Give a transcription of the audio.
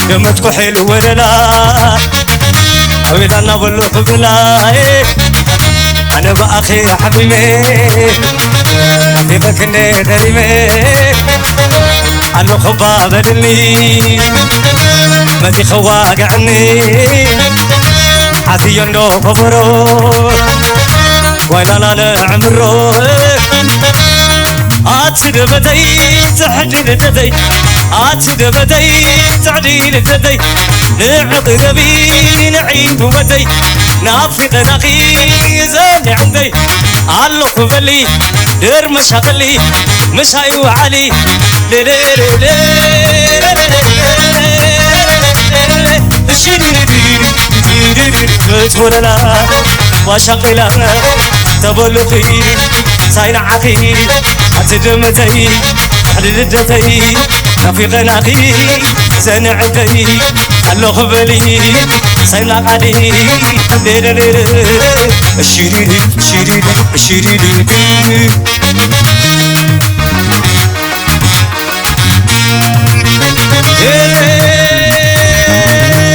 دمتكو حلو ولا لا عويد أنا بلوك بلاي أنا بأخي حبيبي حبيبك إني غريمي عنو خباب دلني مدي خواق عني عزيون دو كفرو ويلا لا عمرو عاتد بدي تعديل تدي عاتد بدي تعديل تدي نعطي ذبي نعيد بدي نافق نقي زاني عندي علق بلي دير مشغلي مشاي وعلي تقولنا وشغلا تبلخي ساين عقي أتدمتي حددتي رفيق نقي زنعتي اللغ بلي ساين قدي شيري شيري شيري